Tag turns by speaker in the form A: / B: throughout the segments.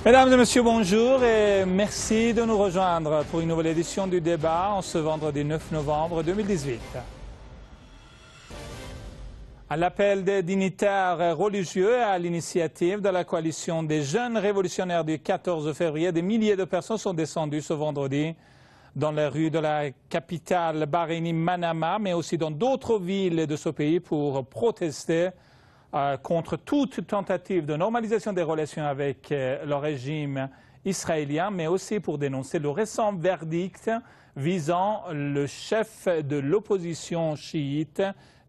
A: Mesdames et messieurs, bonjour et merci de nous rejoindre pour une nouvelle édition du débat en ce vendredi 9 novembre 2018. À l'appel des dignitaires religieux et à l'initiative de la coalition des jeunes révolutionnaires du 14 février, des milliers de personnes sont descendues ce vendredi dans les rues de la capitale bahreïnie Manama, mais aussi dans d'autres villes de ce pays pour protester contre toute tentative de normalisation des relations avec le régime israélien, mais aussi pour dénoncer le récent verdict visant le chef de l'opposition chiite,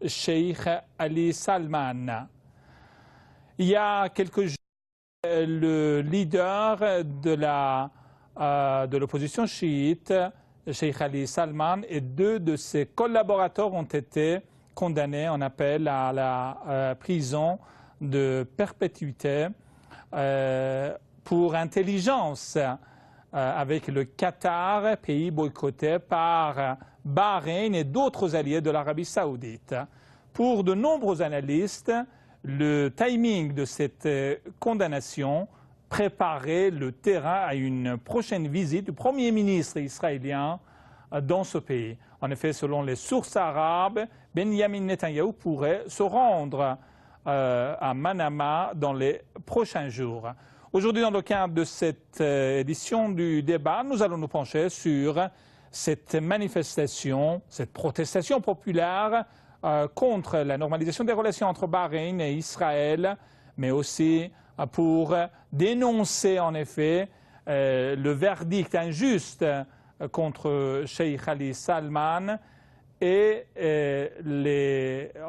A: Cheikh Ali Salman. Il y a quelques jours, le leader de l'opposition chiite, Cheikh Ali Salman, et deux de ses collaborateurs ont été condamnés en appel à la prison de perpétuité pour intelligence avec le Qatar, pays boycotté par Bahreïn et d'autres alliés de l'Arabie saoudite. Pour de nombreux analystes, le timing de cette condamnation préparait le terrain à une prochaine visite du Premier ministre israélien dans ce pays. En effet, selon les sources arabes, Benjamin Netanyahou pourrait se rendre à Manama dans les prochains jours. Aujourd'hui, dans le cadre de cette édition du débat, nous allons nous pencher sur cette manifestation, cette protestation populaire contre la normalisation des relations entre Bahreïn et Israël, mais aussi pour dénoncer en effet le verdict injuste contre Cheikh Ali Salman et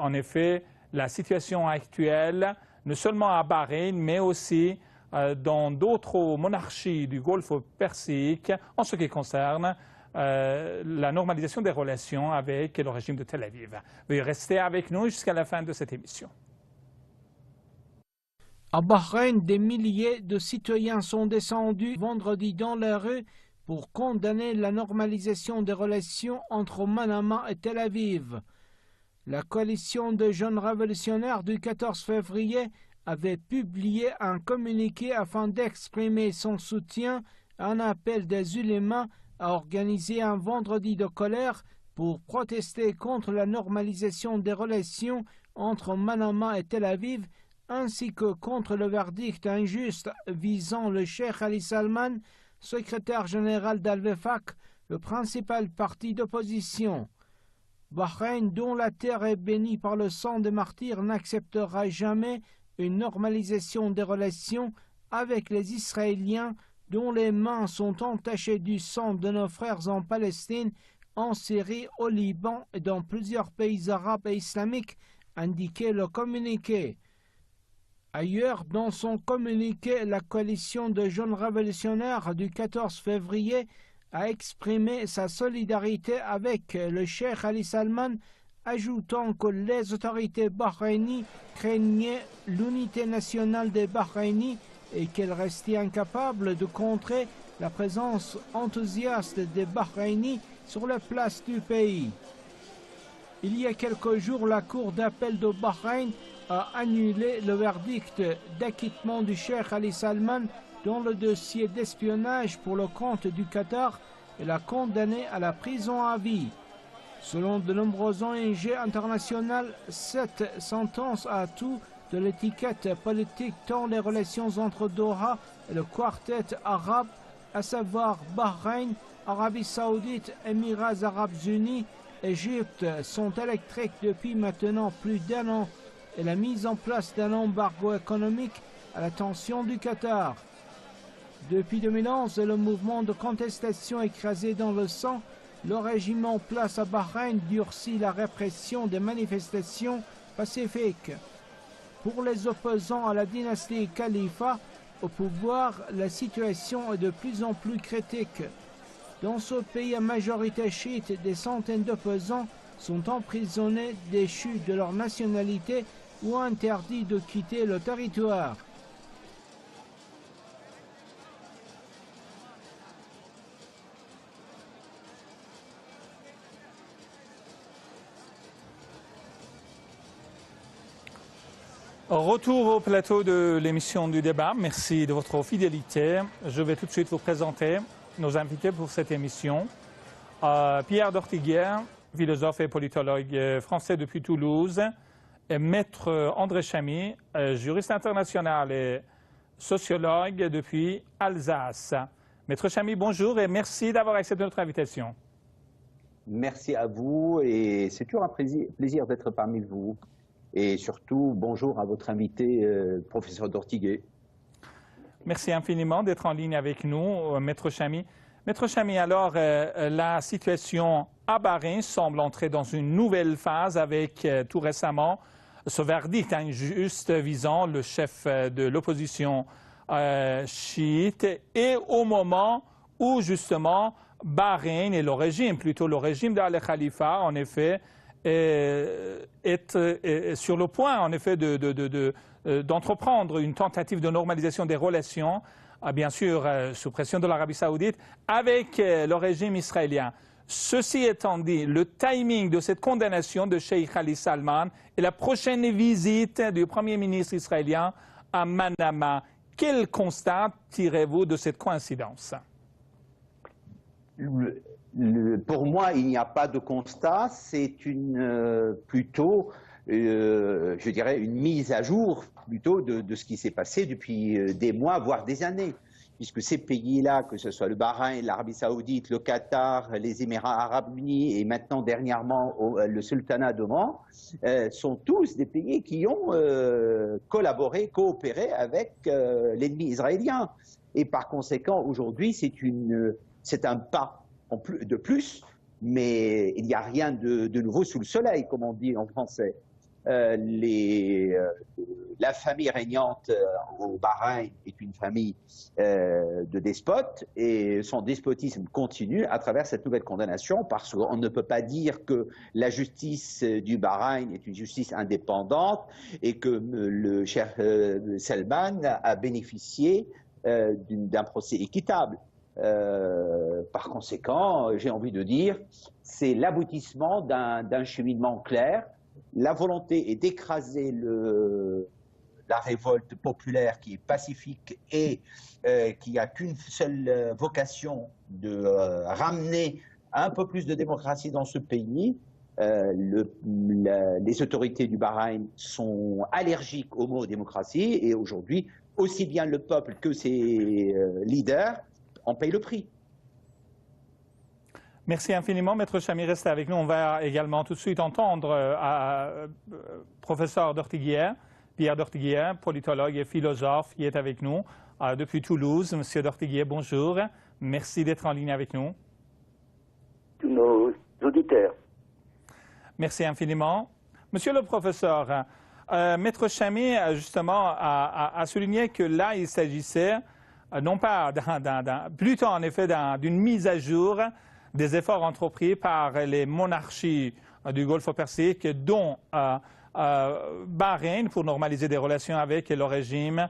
A: en effet la situation actuelle, non seulement à Bahreïn, mais aussi dans d'autres monarchies du Golfe Persique en ce qui concerne la normalisation des relations avec le régime de Tel Aviv. Veuillez rester avec nous jusqu'à la fin de cette émission.
B: À Bahreïn, des milliers de citoyens sont descendus vendredi dans les rues pour condamner la normalisation des relations entre Manama et Tel Aviv. La coalition de jeunes révolutionnaires du 14 février avait publié un communiqué afin d'exprimer son soutien à un appel des ulémas à organiser un vendredi de colère pour protester contre la normalisation des relations entre Manama et Tel Aviv, ainsi que contre le verdict injuste visant le Cheikh Ali Salman, secrétaire général d'Al-Wefaq, le principal parti d'opposition. Bahreïn, dont la terre est bénie par le sang des martyrs, n'acceptera jamais une normalisation des relations avec les Israéliens dont les mains sont entachées du sang de nos frères en Palestine, en Syrie, au Liban et dans plusieurs pays arabes et islamiques, indiquait le communiqué. Ailleurs, dans son communiqué, la coalition de jeunes révolutionnaires du 14 février a exprimé sa solidarité avec le Cheikh Ali Salman, ajoutant que les autorités bahreïnies craignaient l'unité nationale des Bahreïnis et qu'elles restaient incapables de contrer la présence enthousiaste des Bahreïnis sur la place du pays. Il y a quelques jours, la Cour d'appel de Bahreïn a annulé le verdict d'acquittement du Cheikh Ali Salman dans le dossier d'espionnage pour le compte du Qatar et l'a condamné à la prison à vie. Selon de nombreuses ONG internationales, cette sentence a tout de l'étiquette politique tant les relations entre Doha et le quartet arabe, à savoir Bahreïn, Arabie Saoudite, Émirats Arabes Unis, Égypte, sont électriques depuis maintenant plus d'un an et la mise en place d'un embargo économique à l'attention du Qatar. Depuis 2011 et le mouvement de contestation écrasé dans le sang, le régime en place à Bahreïn durcit la répression des manifestations pacifiques. Pour les opposants à la dynastie Khalifa au pouvoir, la situation est de plus en plus critique. Dans ce pays à majorité chiite, des centaines d'opposants sont emprisonnés, déchus de leur nationalité ou interdits de quitter le territoire.
A: Retour au plateau de l'émission du débat. Merci de votre fidélité. Je vais tout de suite vous présenter nos invités pour cette émission. Pierre d'Ortiguière, philosophe et politologue français depuis Toulouse, et Maître André Chamy, juriste international et sociologue depuis Alsace. Maître Chamy, bonjour et merci d'avoir accepté notre invitation.
C: Merci à vous et c'est toujours un plaisir d'être parmi vous. Et surtout, bonjour à votre invité, professeur d'Ortiguière.
A: Merci infiniment d'être en ligne avec nous, Maître Chamy. Maître Chamy, alors, la situation à Bahreïn semble entrer dans une nouvelle phase avec tout récemment ce verdict injuste visant le chef de l'opposition chiite et au moment où justement Bahreïn et le régime d'Al Khalifa, en effet, est sur le point, en effet, d'entreprendre une tentative de normalisation des relations, bien sûr, sous pression de l'Arabie saoudite, avec le régime israélien. Ceci étant dit, le timing de cette condamnation de Cheikh Ali Salman et la prochaine visite du Premier ministre israélien à Manama, quel constat tirez-vous de cette coïncidence ?
C: Pour moi, il n'y a pas de constat, c'est plutôt, je dirais, une mise à jour plutôt de ce qui s'est passé depuis des mois, voire des années. Puisque ces pays-là, que ce soit le Bahreïn, l'Arabie saoudite, le Qatar, les Émirats arabes unis et maintenant dernièrement le Sultanat d'Oman, sont tous des pays qui ont collaboré, coopéré avec l'ennemi israélien. Et par conséquent, aujourd'hui, c'est un pas de plus, mais il n'y a rien de nouveau sous le soleil, comme on dit en français. La famille régnante au Bahreïn est une famille de despotes et son despotisme continue à travers cette nouvelle condamnation parce qu'on ne peut pas dire que la justice du Bahreïn est une justice indépendante et que le cher Salman a bénéficié d'un procès équitable. Par conséquent, j'ai envie de dire, c'est l'aboutissement d'un cheminement clair. La volonté est d'écraser la révolte populaire qui est pacifique et qui n'a qu'une seule vocation de ramener un peu plus de démocratie dans ce pays. Les autorités du Bahreïn sont allergiques au mot démocratie et aujourd'hui, aussi bien le peuple que ses leaders en payent le prix.
A: Merci infiniment, Maître Chamy, restez avec nous. On va également tout de suite entendre professeur d'Ortiguière, Pierre d'Ortiguière, politologue et philosophe, qui est avec nous depuis Toulouse. Monsieur d'Ortiguière, bonjour. Merci d'être en ligne avec nous.
D: Tous nos auditeurs.
A: Merci infiniment. Monsieur le professeur, Maître Chamy, justement, a souligné que là, il s'agissait non pas plutôt en effet d'une mise à jour des efforts entrepris par les monarchies du Golfe Persique, dont Bahreïn, pour normaliser des relations avec le régime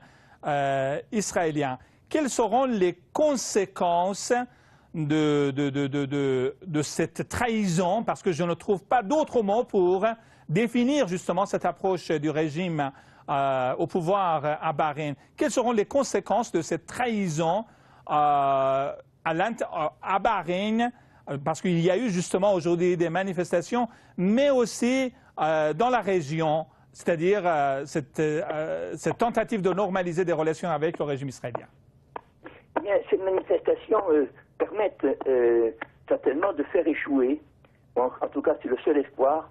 A: israélien. Quelles seront les conséquences de cette trahison, parce que je ne trouve pas d'autres mots pour définir justement cette approche du régime au pouvoir à Bahreïn. Quelles seront les conséquences de cette trahison à Bahreïn, parce qu'il y a eu justement aujourd'hui des manifestations, mais aussi dans la région, c'est-à-dire cette tentative de normaliser des relations avec le régime israélien?
D: Eh bien, ces manifestations permettent certainement de faire échouer, en tout cas c'est le seul espoir,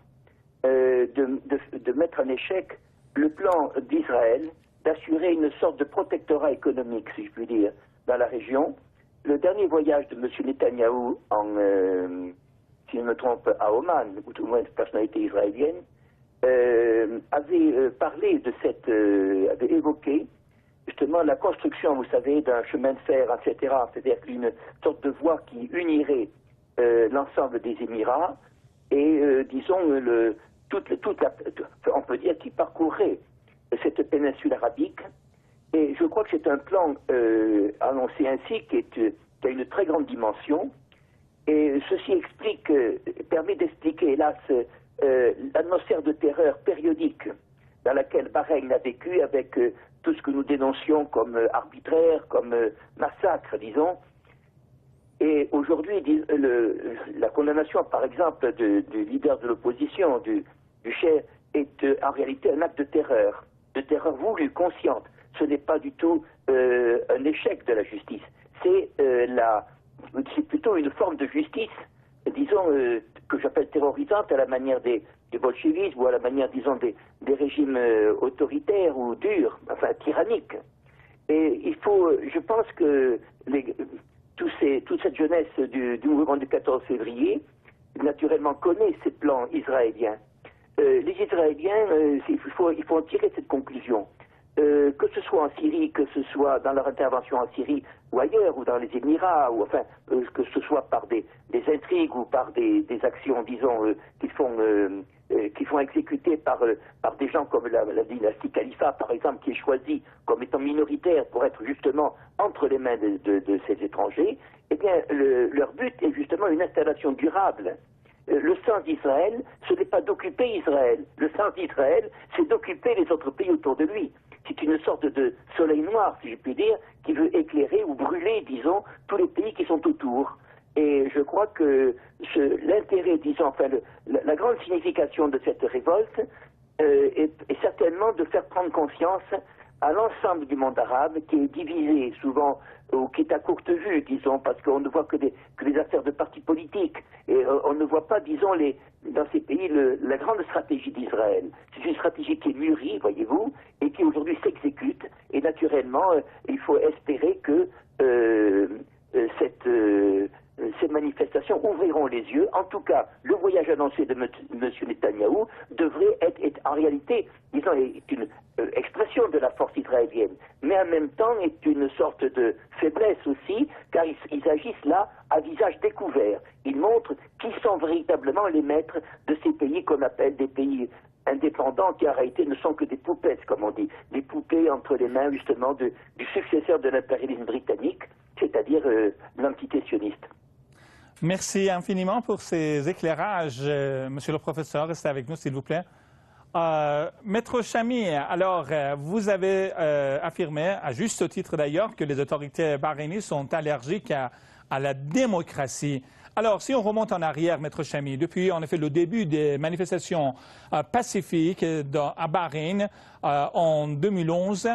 D: de mettre en échec le plan d'Israël d'assurer une sorte de protectorat économique, si je puis dire, dans la région. Le dernier voyage de M. Netanyahou, si je ne me trompe, à Oman, ou tout le moins une personnalité israélienne, avait parlé de avait évoqué justement la construction, vous savez, d'un chemin de fer, etc., c'est-à-dire une sorte de voie qui unirait l'ensemble des Émirats et, disons, on peut dire qu'il parcourrait cette péninsule arabique. Et je crois que c'est un plan annoncé ainsi qui a une très grande dimension. Et ceci permet d'expliquer, hélas, l'atmosphère de terreur périodique dans laquelle Bahreïn a vécu avec tout ce que nous dénoncions comme arbitraire, comme massacre, disons. Et aujourd'hui, la condamnation, par exemple, du leader de l'opposition, du chef, est en réalité un acte de terreur voulue, consciente. Ce n'est pas du tout un échec de la justice. C'est plutôt une forme de justice, disons, que j'appelle terrorisante à la manière du bolchevisme ou à la manière, disons, des régimes autoritaires ou durs, enfin tyranniques. Et je pense que toute cette jeunesse du mouvement du 14 février, naturellement, connaît ces plans israéliens. Les Israéliens, il faut en tirer cette conclusion. Que ce soit en Syrie, que ce soit dans leur intervention en Syrie ou ailleurs, ou dans les Émirats, ou enfin, que ce soit par des intrigues ou par des actions, disons, qui font exécuter par des gens comme la dynastie Khalifa, par exemple, qui est choisie comme étant minoritaire pour être justement entre les mains de ces étrangers, eh bien, leur but est justement une installation durable. Le sens d'Israël, ce n'est pas d'occuper Israël. Le sens d'Israël, c'est d'occuper les autres pays autour de lui. C'est une sorte de soleil noir, si je puis dire, qui veut éclairer ou brûler, disons, tous les pays qui sont autour. Et je crois que l'intérêt, disons, enfin, la grande signification de cette révolte est certainement de faire prendre conscience à l'ensemble du monde arabe qui est divisé souvent ou qui est à courte vue, disons, parce qu'on ne voit que des affaires de partis politiques et on ne voit pas, disons, dans ces pays la grande stratégie d'Israël. C'est une stratégie qui est mûrie, voyez-vous, et qui aujourd'hui s'exécute et naturellement il faut espérer que ces manifestations ouvriront les yeux. En tout cas, le voyage annoncé de M. Netanyahou devrait être en réalité, disons, est une expression de la force israélienne, mais en même temps est une sorte de faiblesse aussi, car ils agissent là à visage découvert. Ils montrent qui sont véritablement les maîtres de ces pays qu'on appelle des pays indépendants, qui en réalité ne sont que des poupettes, comme on dit, des poupées entre les mains justement du successeur de l'impérialisme britannique, c'est-à-dire l'entité sioniste.
A: Merci infiniment pour ces éclairages, monsieur le professeur. Restez avec nous, s'il vous plaît. Maître Chami, alors, vous avez affirmé, à juste titre d'ailleurs, que les autorités bahreïniennes sont allergiques à la démocratie. Alors, si on remonte en arrière, Maître Chami, depuis en effet le début des manifestations pacifiques à Bahreïn en 2011,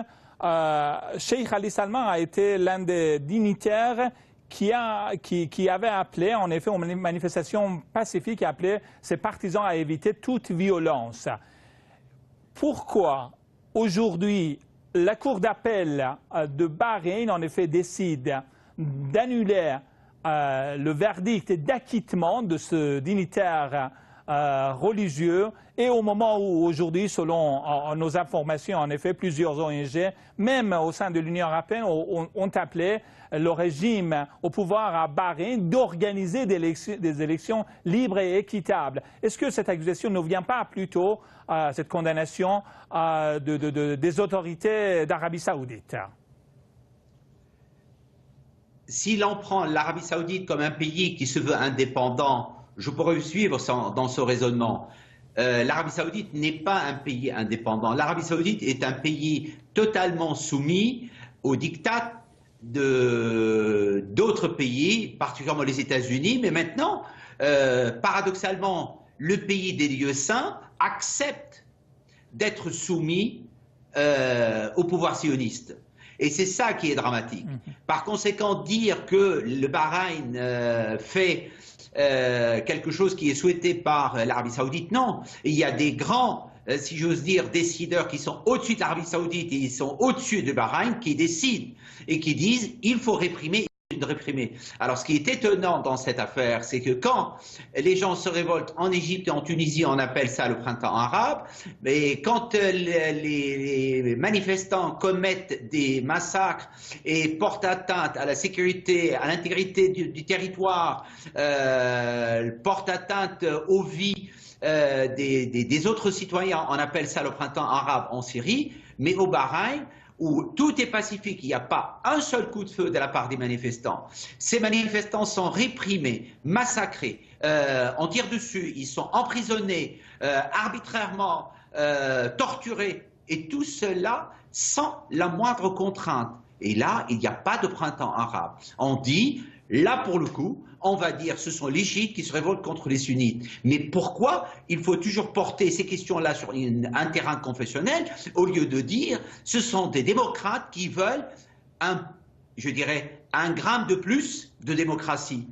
A: Cheikh Ali Salman a été l'un des dignitaires qui avait appelé, en effet, aux manifestations pacifiques, et appelé ses partisans à éviter toute violence. Pourquoi, aujourd'hui, la Cour d'appel de Bahreïn, en effet, décide d'annuler le verdict d'acquittement de ce dignitaire religieux, et au moment où aujourd'hui, selon nos informations, en effet, plusieurs ONG, même au sein de l'Union européenne, ont appelé le régime au pouvoir à Bahreïn d'organiser des élections libres et équitables. Est-ce que cette accusation ne vient pas plutôt, cette condamnation, des autorités d'Arabie Saoudite?
E: Si l'on prend l'Arabie Saoudite comme un pays qui se veut indépendant, je pourrais suivre dans ce raisonnement. L'Arabie Saoudite n'est pas un pays indépendant. L'Arabie Saoudite est un pays totalement soumis au diktat d'autres pays, particulièrement les États-Unis, mais maintenant, paradoxalement, le pays des lieux saints accepte d'être soumis au pouvoir sioniste. Et c'est ça qui est dramatique. Par conséquent, dire que le Bahreïn fait quelque chose qui est souhaité par l'Arabie Saoudite, non. Il y a des grands, si j'ose dire, décideurs qui sont au-dessus de l'Arabie Saoudite et ils sont au-dessus du Bahreïn, qui décident et qui disent il faut réprimer. Alors, ce qui est étonnant dans cette affaire, c'est que quand les gens se révoltent en Égypte et en Tunisie, on appelle ça le printemps arabe, mais quand les manifestants commettent des massacres et portent atteinte à la sécurité, à l'intégrité du territoire, portent atteinte aux vies des autres citoyens, on appelle ça le printemps arabe en Syrie, mais au Bahreïn, où tout est pacifique, il n'y a pas un seul coup de feu de la part des manifestants. Ces manifestants sont réprimés, massacrés, on tire dessus, ils sont emprisonnés arbitrairement torturés. Et tout cela sans la moindre contrainte. Et là, il n'y a pas de printemps arabe. On dit, là pour le coup, on va dire ce sont les chiites qui se révoltent contre les sunnites. Mais pourquoi il faut toujours porter ces questions-là sur un terrain confessionnel au lieu de dire ce sont des démocrates qui veulent je dirais, un gramme de plus de démocratie.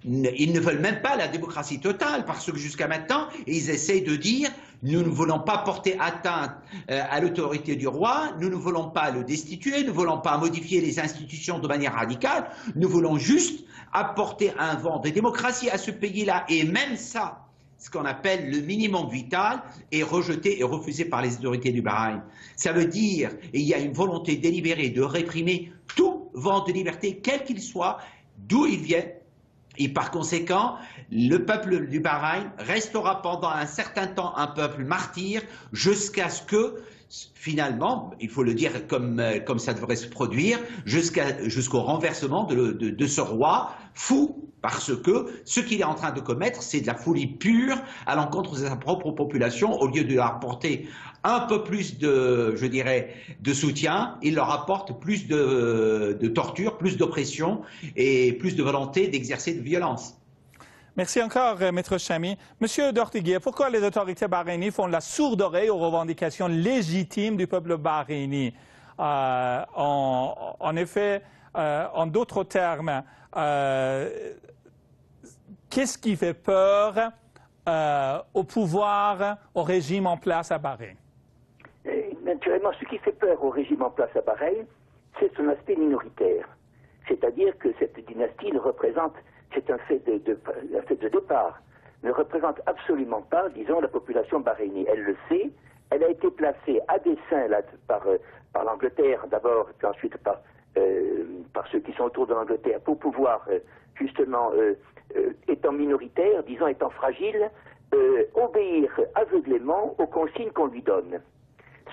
E: Ils ne veulent même pas la démocratie totale parce que jusqu'à maintenant, ils essayent de dire nous ne voulons pas porter atteinte à l'autorité du roi, nous ne voulons pas le destituer, nous ne voulons pas modifier les institutions de manière radicale, nous voulons juste apporter un vent de démocratie à ce pays-là. Et même ça, ce qu'on appelle le minimum vital, est rejeté et refusé par les autorités du Bahreïn. Ça veut dire qu'il y a une volonté délibérée de réprimer tout vent de liberté, quel qu'il soit, d'où il vienne. Et par conséquent, le peuple du Bahreïn restera pendant un certain temps un peuple martyr jusqu'à ce que, finalement, il faut le dire comme ça devrait se produire, jusqu'au renversement de ce roi fou, parce que ce qu'il est en train de commettre, c'est de la folie pure à l'encontre de sa propre population. Au lieu de leur apporter un peu plus de, je dirais, de soutien, il leur apporte plus de torture, plus d'oppression et plus de volonté d'exercer de violence.
A: Merci encore, Maître Chamy. Monsieur d'Ortiguier, pourquoi les autorités bahreïniennes font la sourde oreille aux revendications légitimes du peuple bahreïnien? En effet, en d'autres termes, qu'est-ce qui fait peur au pouvoir, au régime en place à Bahreïn?
D: Naturellement, ce qui fait peur au régime en place à Bahreïn, c'est son aspect minoritaire. C'est-à-dire que cette dynastie ne représente, c'est un fait de départ, ne représente absolument pas, disons, la population bahreïnienne. Elle le sait, elle a été placée à dessein là, par l'Angleterre d'abord, puis ensuite par ceux qui sont autour de l'Angleterre, pour pouvoir, justement, étant minoritaire, disons, étant fragile, obéir aveuglément aux consignes qu'on lui donne.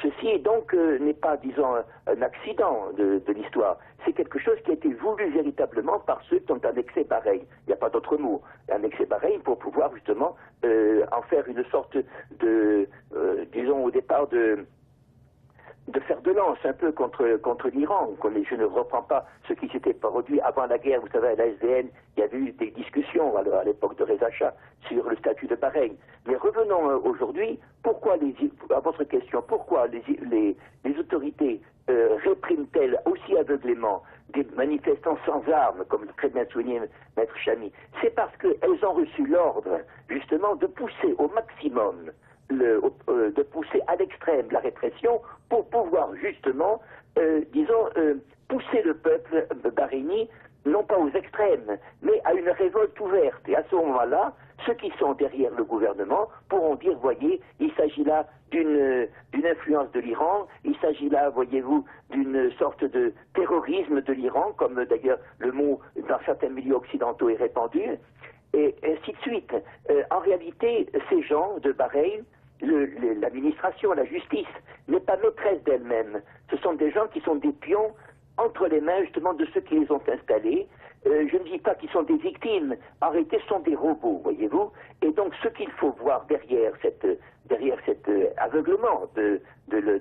D: Ceci donc n'est pas, disons, un accident de l'histoire. C'est quelque chose qui a été voulu véritablement par ceux qui ont annexé Bahreïn. Il n'y a pas d'autre mot. Annexé Bahreïn pour pouvoir justement en faire une sorte de, disons au départ de fer de lance un peu contre l'Iran. Je ne reprends pas ce qui s'était produit avant la guerre. Vous savez, à la SDN, il y avait eu des discussions à l'époque de Reza Shah sur le statut de Bahreïn. Mais revenons aujourd'hui, à votre question, pourquoi les autorités répriment-elles aussi aveuglément des manifestants sans armes, comme très bien souligné Maître Chamy? C'est parce qu'elles ont reçu l'ordre, justement, de pousser au maximum de pousser à l'extrême la répression pour pouvoir justement, disons, pousser le peuple bahreïni, non pas aux extrêmes, mais à une révolte ouverte. Et à ce moment-là, ceux qui sont derrière le gouvernement pourront dire, voyez, il s'agit là d'une influence de l'Iran, il s'agit là, voyez-vous, d'une sorte de terrorisme de l'Iran, comme d'ailleurs le mot dans certains milieux occidentaux est répandu, et ainsi de suite. En réalité, ces gens de Bahreïn, l'administration, la justice, n'est pas maîtresse d'elle-même. Ce sont des gens qui sont des pions entre les mains justement de ceux qui les ont installés. Je ne dis pas qu'ils sont des victimes, en réalité ce sont des robots, voyez-vous. Et donc ce qu'il faut voir derrière cet aveuglement de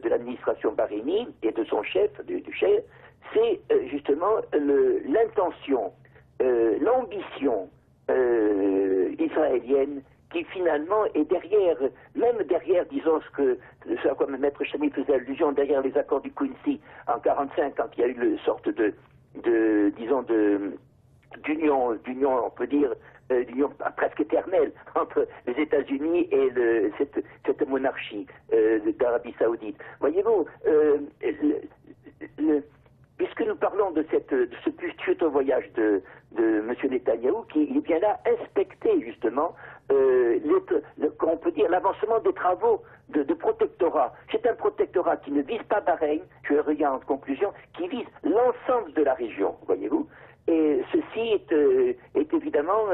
D: l'administration bahreïnie et de son chef, du chef, c'est justement l'intention, l'ambition israélienne qui finalement est derrière, même derrière, disons, ce à quoi Maître Chamy faisait allusion, derrière les accords du Quincy en 1945, quand il y a eu une sorte d'union, on peut dire, d'union presque éternelle entre les États-Unis et cette monarchie d'Arabie Saoudite. Voyez-vous, puisque nous parlons de ce futur voyage de M. Netanyahou, qui vient là inspecter justement, on peut dire, l'avancement des travaux de protectorat. C'est un protectorat qui ne vise pas Bahreïn, je regarde en conclusion, qui vise l'ensemble de la région, voyez-vous. Et ceci est évidemment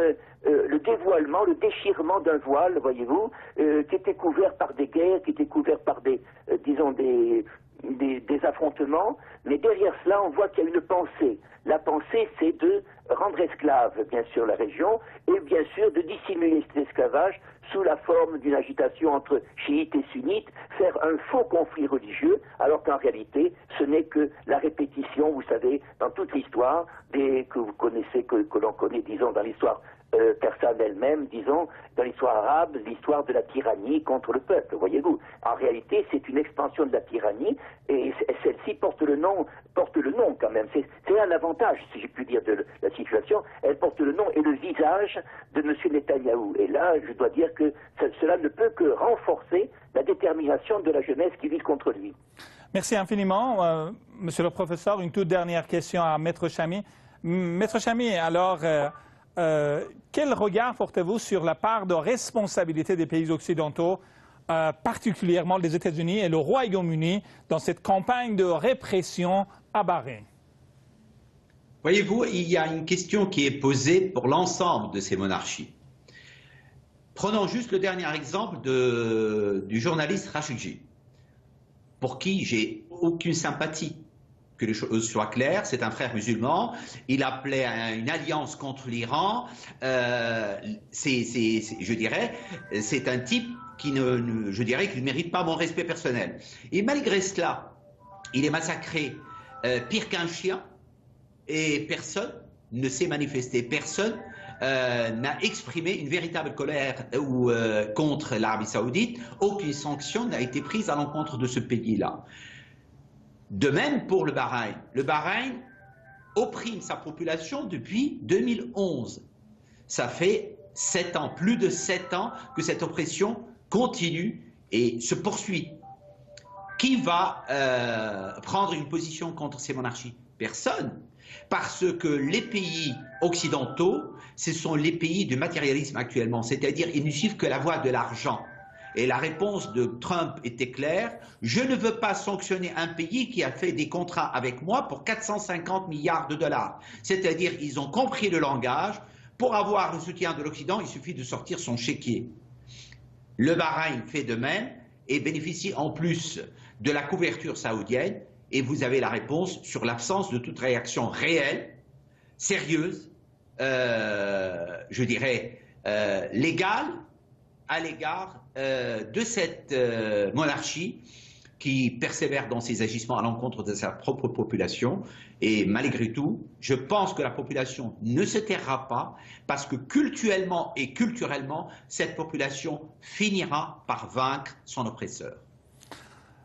D: le dévoilement, le déchirement d'un voile, voyez-vous, qui était couvert par des guerres, qui était couvert par des des affrontements, mais derrière cela, on voit qu'il y a une pensée. La pensée, c'est de rendre esclave, bien sûr, la région, et bien sûr de dissimuler cet esclavage sous la forme d'une agitation entre chiites et sunnites, faire un faux conflit religieux, alors qu'en réalité, ce n'est que la répétition, vous savez, dans toute l'histoire, que vous connaissez, que l'on connaît, disons, dans l'histoire persane elle-même, disons, dans l'histoire arabe, l'histoire de la tyrannie contre le peuple, voyez-vous. En réalité, c'est une expansion de la tyrannie, et celle-ci porte le nom quand même. C'est un avantage, si j'ai pu dire, de la situation. Elle porte le nom et le visage de M. Netanyahou. Et là, je dois dire que cela ne peut que renforcer la détermination de la jeunesse qui lutte contre lui.
A: Merci infiniment. Monsieur le professeur, une toute dernière question à Maître Chamy. Maître Chamy, alors, quel regard portez-vous sur la part de responsabilité des pays occidentaux, particulièrement les États-Unis et le Royaume-Uni, dans cette campagne de répression à Bahreïn?
E: Voyez-vous, il y a une question qui est posée pour l'ensemble de ces monarchies. Prenons juste le dernier exemple du journaliste Khashoggi, pour qui j'ai aucune sympathie. Que les choses soient claires, c'est un frère musulman, il appelait à une alliance contre l'Iran, je dirais, c'est un type qui je dirais qu'il ne mérite pas mon respect personnel. Et malgré cela, il est massacré pire qu'un chien, et personne ne s'est manifesté, personne n'a exprimé une véritable colère contre l'Arabie Saoudite, aucune sanction n'a été prise à l'encontre de ce pays-là. De même pour le Bahreïn. Le Bahreïn opprime sa population depuis 2011. Ça fait 7 ans, plus de 7 ans que cette oppression continue et se poursuit. Qui va prendre une position contre ces monarchies? Personne. Parce que les pays occidentaux, ce sont les pays du matérialisme actuellement. C'est-à-dire, ils ne suivent que la voie de l'argent. Et la réponse de Trump était claire, je ne veux pas sanctionner un pays qui a fait des contrats avec moi pour 450 milliards de dollars. C'est-à-dire, ils ont compris le langage, pour avoir le soutien de l'Occident, il suffit de sortir son chéquier. Le Bahreïn fait de même et bénéficie en plus de la couverture saoudienne, et vous avez la réponse sur l'absence de toute réaction réelle, sérieuse, je dirais légale, à l'égard de cette monarchie qui persévère dans ses agissements à l'encontre de sa propre population. Et malgré tout, je pense que la population ne se taira pas parce que culturellement et culturellement, cette population finira par vaincre son oppresseur.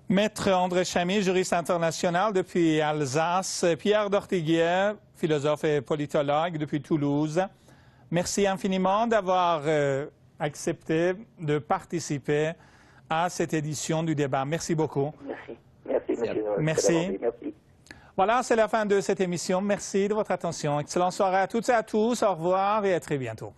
A: Maître André Chamy, juriste international depuis Alsace, Pierre d'Ortiguier, philosophe et politologue depuis Toulouse. Merci infiniment d'avoir accepté de participer à cette édition du débat. Merci beaucoup.
D: Merci. Merci, monsieur.
A: Merci.
D: Merci.
A: Voilà, c'est la fin de cette émission. Merci de votre attention. Excellente soirée à toutes et à tous. Au revoir et à très bientôt.